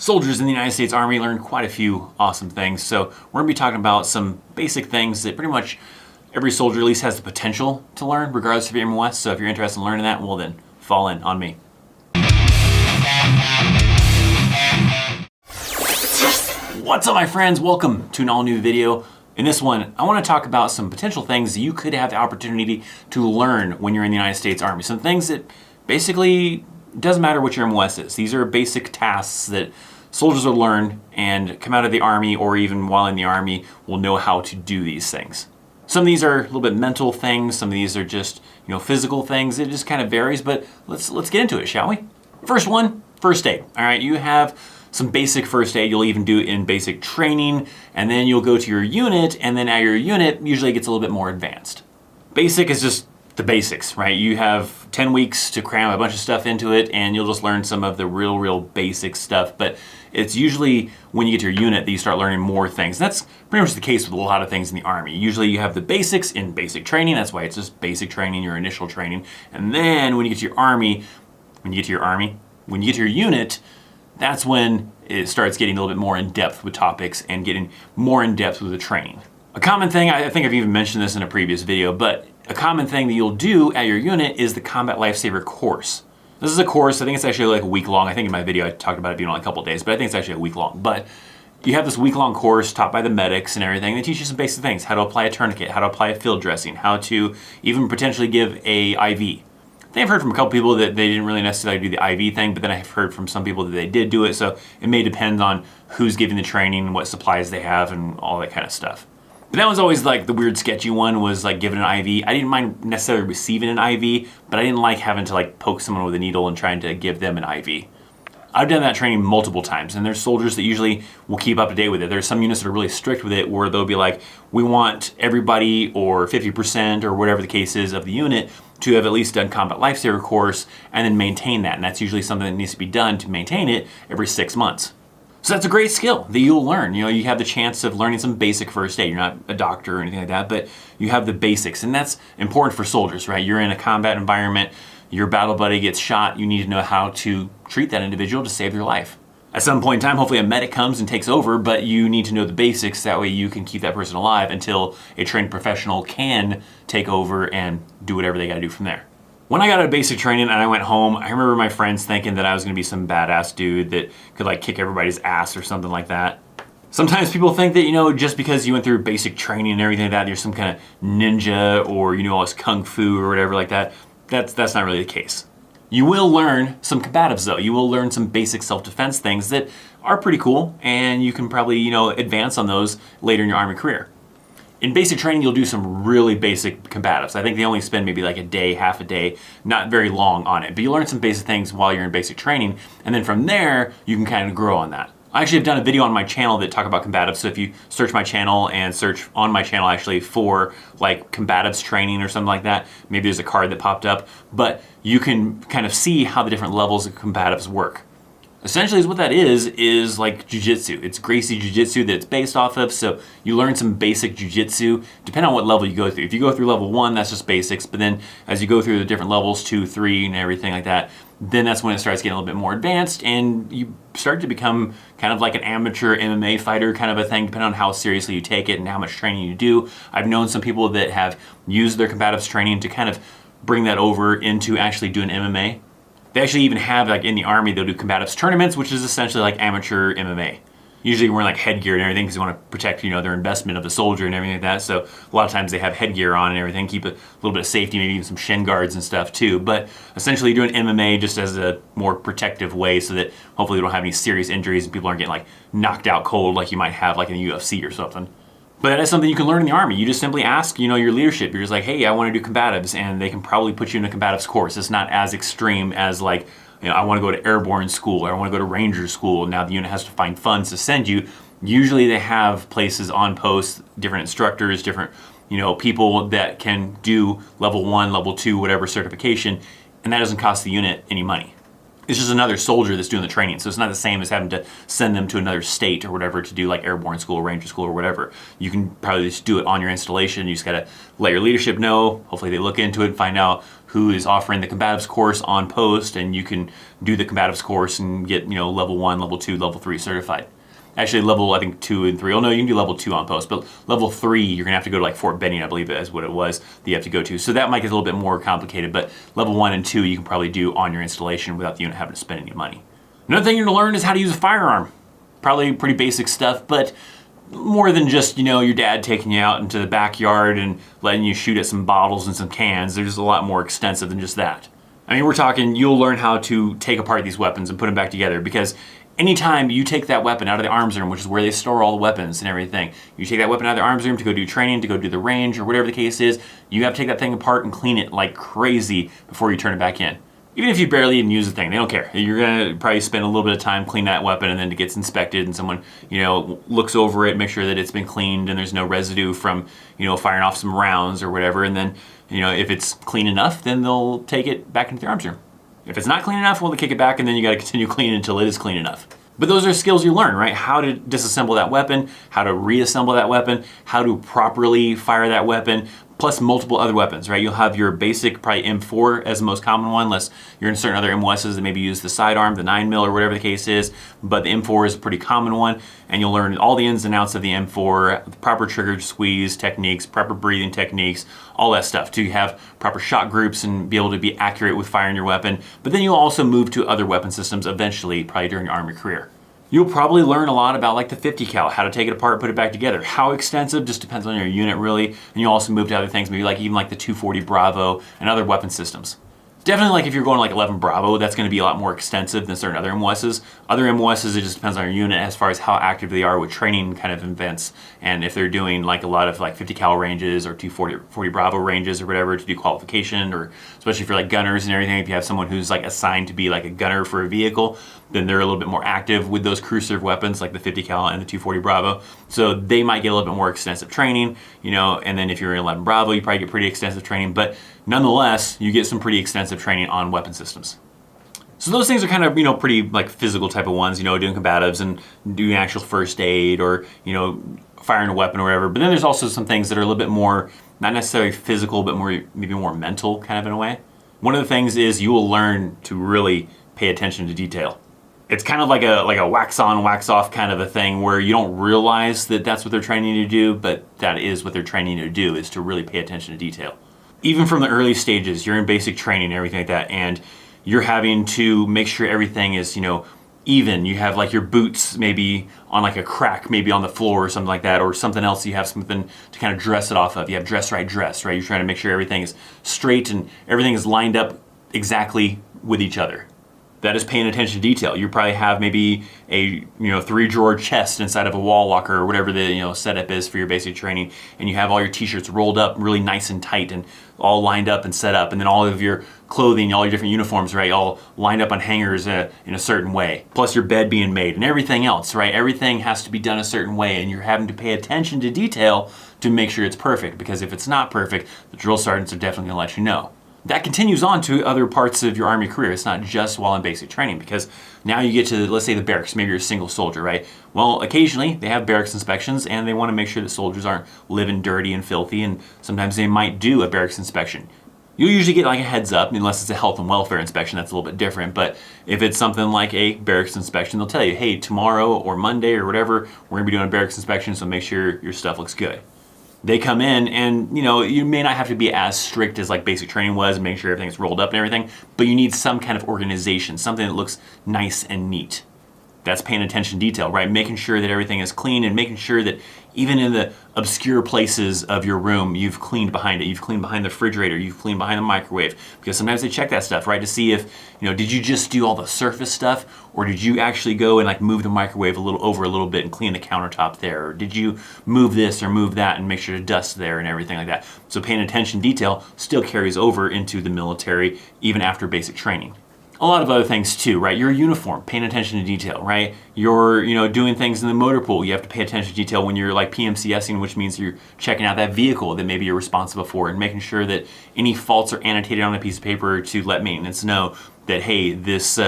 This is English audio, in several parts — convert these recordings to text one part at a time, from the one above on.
Soldiers in the United States Army learn quite a few awesome things. So we're gonna be talking about some basic things that pretty much every soldier at least has the potential to learn, regardless of your MOS. So if you're interested in learning that, well then, fall in on me. What's up, my friends? Welcome to an all new video. In this one, I wanna talk about some potential things you could have the opportunity to learn when you're in the United States Army. Some things that basically doesn't matter what your MOS is. These are basic tasks that soldiers will learn and come out of the Army, or even while in the Army, will know how to do these things. Some of these are a little bit mental things. Some of these are just, physical things. It just kind of varies, but let's get into it, shall we? First one, first aid. All right, you have some basic first aid you'll even do in basic training, and then you'll go to your unit, and then at your unit, usually it gets a little bit more advanced. Basic is just the basics, right? You have 10 weeks to cram a bunch of stuff into it, and you'll just learn some of the real basic stuff. But it's usually when you get to your unit that you start learning more things. And that's pretty much the case with a lot of things in the Army. Usually you have the basics in basic training. That's why it's just basic training, your initial training. And then when you get to your unit, that's when it starts getting a little bit more in depth with topics and getting more in depth with the training. A common thing, I think I've even mentioned this in a previous video, but a common thing that you'll do at your unit is the Combat Lifesaver course. This is a course, I think it's actually like a week long. I think in my video I talked about it being only a couple of days, but I think it's actually a week long. But you have this week long course taught by the medics and everything. They teach you some basic things: how to apply a tourniquet, how to apply a field dressing, how to even potentially give a IV. I think I've heard from a couple people that they didn't really necessarily do the IV thing, but then I've heard from some people that they did do it, so it may depend on who's giving the training, what supplies they have, and all that kind of stuff. But that was always like the weird sketchy one, was like giving an IV. I didn't mind necessarily receiving an IV, but I didn't like having to like poke someone with a needle and trying to give them an IV. I've done that training multiple times, and there's soldiers that usually will keep up to date with it. There's some units that are really strict with it, where they'll be like, we want everybody, or 50% or whatever the case is of the unit, to have at least done Combat Lifesaver course and then maintain that. And that's usually something that needs to be done to maintain it every 6 months. So that's a great skill that you'll learn. You have the chance of learning some basic first aid. You're not a doctor or anything like that, but you have the basics, and that's important for soldiers, right? You're in a combat environment, your battle buddy gets shot, you need to know how to treat that individual to save their life. At some point in time, hopefully a medic comes and takes over, but you need to know the basics, that way you can keep that person alive until a trained professional can take over and do whatever they gotta do from there. When I got out of basic training and I went home, I remember my friends thinking that I was gonna be some badass dude that could like kick everybody's ass or something like that. Sometimes people think that, just because you went through basic training and everything like that, you're some kind of ninja or all this kung fu or whatever like that. That's not really the case. You will learn some combatives though. You will learn some basic self-defense things that are pretty cool, and you can probably, advance on those later in your Army career. In basic training, you'll do some really basic combatives. I think they only spend maybe like a day, half a day, not very long on it. But you learn some basic things while you're in basic training, and then from there, you can kind of grow on that. I actually have done a video on my channel that talk about combatives, so if you search my channel and search on my channel actually for like combatives training or something like that, maybe there's a card that popped up, but you can kind of see how the different levels of combatives work. Essentially, what that is like jiu-jitsu. It's Gracie jiu-jitsu that it's based off of, so you learn some basic jiu-jitsu depending on what level you go through. If you go through level 1, that's just basics, but then as you go through the different levels, 2, 3, and everything like that, then that's when it starts getting a little bit more advanced, and you start to become kind of like an amateur MMA fighter kind of a thing, depending on how seriously you take it and how much training you do. I've known some people that have used their combatives training to kind of bring that over into actually doing MMA. They actually even have, like in the Army, they'll do combatives tournaments, which is essentially like amateur MMA. Usually wearing like headgear and everything because you want to protect, their investment of the soldier and everything like that. So a lot of times they have headgear on and everything, keep a little bit of safety, maybe even some shin guards and stuff too. But essentially doing MMA just as a more protective way so that hopefully you don't have any serious injuries and people aren't getting like knocked out cold like you might have like in the UFC or something. But that is something you can learn in the Army. You just simply ask, your leadership. You're just like, hey, I want to do combatives, and they can probably put you in a combatives course. It's not as extreme as like, I want to go to airborne school, or I want to go to ranger school. Now the unit has to find funds to send you. Usually they have places on post, different instructors, different, people that can do level 1, level 2, whatever certification, and that doesn't cost the unit any money. It's just another soldier that's doing the training. So it's not the same as having to send them to another state or whatever to do like airborne school, ranger school, or whatever. You can probably just do it on your installation. You just gotta let your leadership know. Hopefully they look into it and find out who is offering the Combatives course on post, and you can do the Combatives course and get, level 1, level 2, level 3 certified. Actually, level, I think, 2 and 3. Oh, no, you can do level 2 on post, but level 3, you're going to have to go to like Fort Benning, I believe is what it was, that you have to go to. So that might get a little bit more complicated, but level 1 and 2, you can probably do on your installation without the unit having to spend any money. Another thing you're going to learn is how to use a firearm. Probably pretty basic stuff, but more than just, your dad taking you out into the backyard and letting you shoot at some bottles and some cans. There's a lot more extensive than just that. I mean, we're talking you'll learn how to take apart these weapons and put them back together, because anytime you take that weapon out of the arms room, which is where they store all the weapons and everything, you take that weapon out of the arms room to go do training, to go do the range, or whatever the case is, you have to take that thing apart and clean it like crazy before you turn it back in. Even if you barely even use the thing, they don't care. You're gonna probably spend a little bit of time cleaning that weapon, and then it gets inspected, and someone, looks over it, make sure that it's been cleaned and there's no residue from, firing off some rounds or whatever. And then, if it's clean enough, then they'll take it back into the arms room. If it's not clean enough, well, they kick it back, and then you got to continue cleaning until it is clean enough. But those are skills you learn, right? How to disassemble that weapon, how to reassemble that weapon, how to properly fire that weapon, plus multiple other weapons, right? You'll have your basic, probably M4 as the most common one, unless you're in certain other MOSs that maybe use the sidearm, the 9mm, or whatever the case is. But the M4 is a pretty common one, and you'll learn all the ins and outs of the M4, the proper trigger squeeze techniques, proper breathing techniques, all that stuff to have proper shot groups and be able to be accurate with firing your weapon. But then you'll also move to other weapon systems eventually, probably during your Army career. You'll probably learn a lot about like the 50 cal, how to take it apart, put it back together. How extensive just depends on your unit really. And you'll also move to other things, maybe like even like the 240 Bravo and other weapon systems. Definitely, like if you're going like 11 Bravo, that's going to be a lot more extensive than certain other MOSs. Other MOSs, it just depends on your unit as far as how active they are with training kind of events. And if they're doing like a lot of like 50 cal ranges or 240 Bravo ranges or whatever to do qualification, or especially for like gunners and everything, if you have someone who's like assigned to be like a gunner for a vehicle, then they're a little bit more active with those crew serve weapons like the 50 cal and the 240 Bravo. So they might get a little bit more extensive training, and then if you're in 11 Bravo, you probably get pretty extensive training, but nonetheless, you get some pretty extensive training on weapon systems. So those things are kind of, pretty like physical type of ones, doing combatives and doing actual first aid or, firing a weapon or whatever. But then there's also some things that are a little bit more, not necessarily physical, but maybe more mental kind of in a way. One of the things is you will learn to really pay attention to detail. It's kind of like a wax on, wax off kind of a thing where you don't realize that that's what they're training you to do, but that is what they're training you to do, is to really pay attention to detail. Even from the early stages, you're in basic training and everything like that, and you're having to make sure everything is, even. You have like your boots maybe on like a crack, maybe on the floor or something like that, or something else you have something to kind of dress it off of. You have dress, right? You're trying to make sure everything is straight and everything is lined up exactly with each other. That is paying attention to detail. You probably have maybe a 3-drawer chest inside of a wall locker or whatever the setup is for your basic training, and you have all your t-shirts rolled up really nice and tight and all lined up and set up, and then all of your clothing, all your different uniforms, right, all lined up on hangers in a certain way. Plus your bed being made and everything else, right? Everything has to be done a certain way, and you're having to pay attention to detail to make sure it's perfect, because if it's not perfect, the drill sergeants are definitely going to let you know. That continues on to other parts of your Army career. It's not just while in basic training, because now you get to, let's say, the barracks. Maybe you're a single soldier, right? Well, occasionally they have barracks inspections, and they want to make sure that soldiers aren't living dirty and filthy, and sometimes they might do a barracks inspection. You'll usually get like a heads up, unless it's a health and welfare inspection, that's a little bit different. But if it's something like a barracks inspection, they'll tell you, hey, tomorrow or Monday or whatever, we're going to be doing a barracks inspection, so make sure your stuff looks good. They come in and, you may not have to be as strict as like basic training was and make sure everything's rolled up and everything, but you need some kind of organization, something that looks nice and neat. That's paying attention to detail, right? Making sure that everything is clean and making sure that even in the obscure places of your room, you've cleaned behind it. You've cleaned behind the refrigerator. You've cleaned behind the microwave. Because sometimes they check that stuff, right? To see if, did you just do all the surface stuff, or did you actually go and like move the microwave a little bit and clean the countertop there? Or did you move this or move that and make sure to dust there and everything like that? So paying attention to detail still carries over into the military even after basic training. A lot of other things too, right? Your uniform, paying attention to detail, right? You're, doing things in the motor pool. You have to pay attention to detail when you're like PMCSing, which means you're checking out that vehicle that maybe you're responsible for and making sure that any faults are annotated on a piece of paper to let maintenance know that, hey, this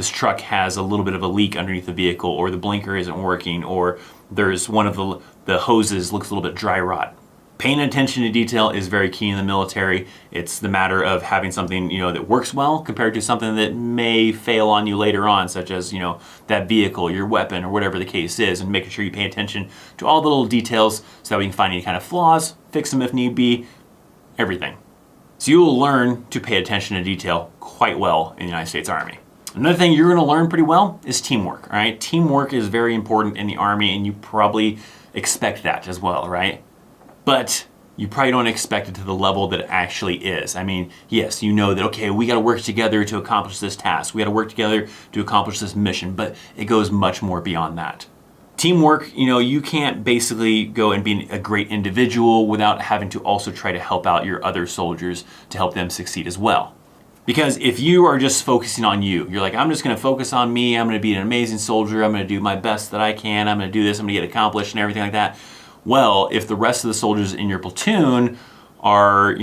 truck has a little bit of a leak underneath the vehicle, or the blinker isn't working, or there's one of the hoses looks a little bit dry rot. Paying attention to detail is very key in the military. It's the matter of having something, that works well compared to something that may fail on you later on, such as, that vehicle, your weapon, or whatever the case is, and making sure you pay attention to all the little details so that we can find any kind of flaws, fix them if need be, everything. So you will learn to pay attention to detail quite well in the United States Army. Another thing you're gonna learn pretty well is teamwork, all right? Teamwork is very important in the Army, and you probably expect that as well, right? But you probably don't expect it to the level that it actually is. I mean, yes, you know that, okay, we gotta work together to accomplish this task. We gotta work together to accomplish this mission, but it goes much more beyond that. Teamwork, you can't basically go and be a great individual without having to also try to help out your other soldiers to help them succeed as well. Because if you are just focusing on you're like, I'm just gonna focus on me, I'm gonna be an amazing soldier, I'm gonna do my best that I can, I'm gonna do this, I'm gonna get accomplished and everything like that. Well, if the rest of the soldiers in your platoon are,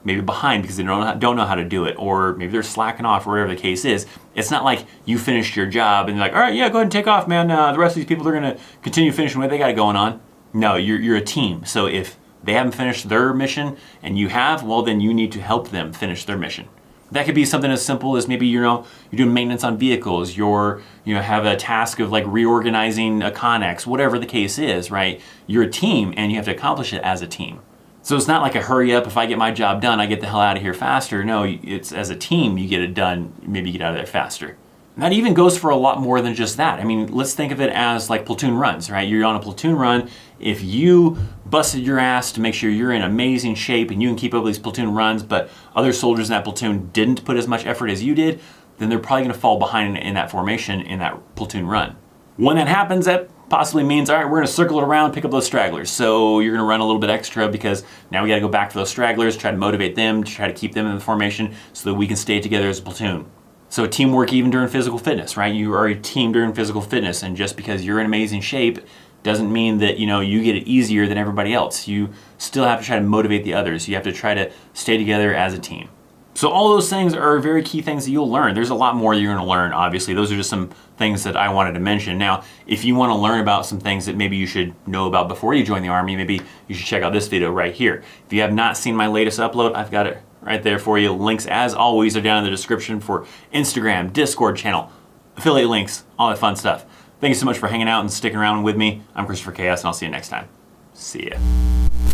maybe behind because they don't know how to do it, or maybe they're slacking off, or whatever the case is, it's not like you finished your job and you're like, all right, yeah, go ahead and take off, man. The rest of these people are gonna continue finishing what they got going on. No, you're a team. So if they haven't finished their mission and you have, well, then you need to help them finish their mission. That could be something as simple as maybe, you're doing maintenance on vehicles, have a task of like reorganizing a connex, whatever the case is, right? You're a team and you have to accomplish it as a team. So it's not like a hurry up, if I get my job done, I get the hell out of here faster. No, it's as a team, you get it done, maybe you get out of there faster. And that even goes for a lot more than just that. I mean, let's think of it as like platoon runs, right? You're on a platoon run. If you busted your ass to make sure you're in amazing shape and you can keep up with these platoon runs, but other soldiers in that platoon didn't put as much effort as you did, then they're probably gonna fall behind in that formation in that platoon run. When that happens, that possibly means, all right, we're gonna circle it around, pick up those stragglers. So you're gonna run a little bit extra because now we gotta go back for those stragglers, try to motivate them, try to keep them in the formation so that we can stay together as a platoon. So teamwork even during physical fitness, right? You are a team during physical fitness, and just because you're in amazing shape doesn't mean that you get it easier than everybody else. You still have to try to motivate the others. You have to try to stay together as a team. So all those things are very key things that you'll learn. There's a lot more you're gonna learn, obviously. Those are just some things that I wanted to mention. Now, if you wanna learn about some things that maybe you should know about before you join the Army, maybe you should check out this video right here. If you have not seen my latest upload, I've got it right there for you. Links, as always, are down in the description for Instagram, Discord channel, affiliate links, all that fun stuff. Thank you so much for hanging out and sticking around with me. I'm ChristopherChaos, and I'll see you next time. See ya.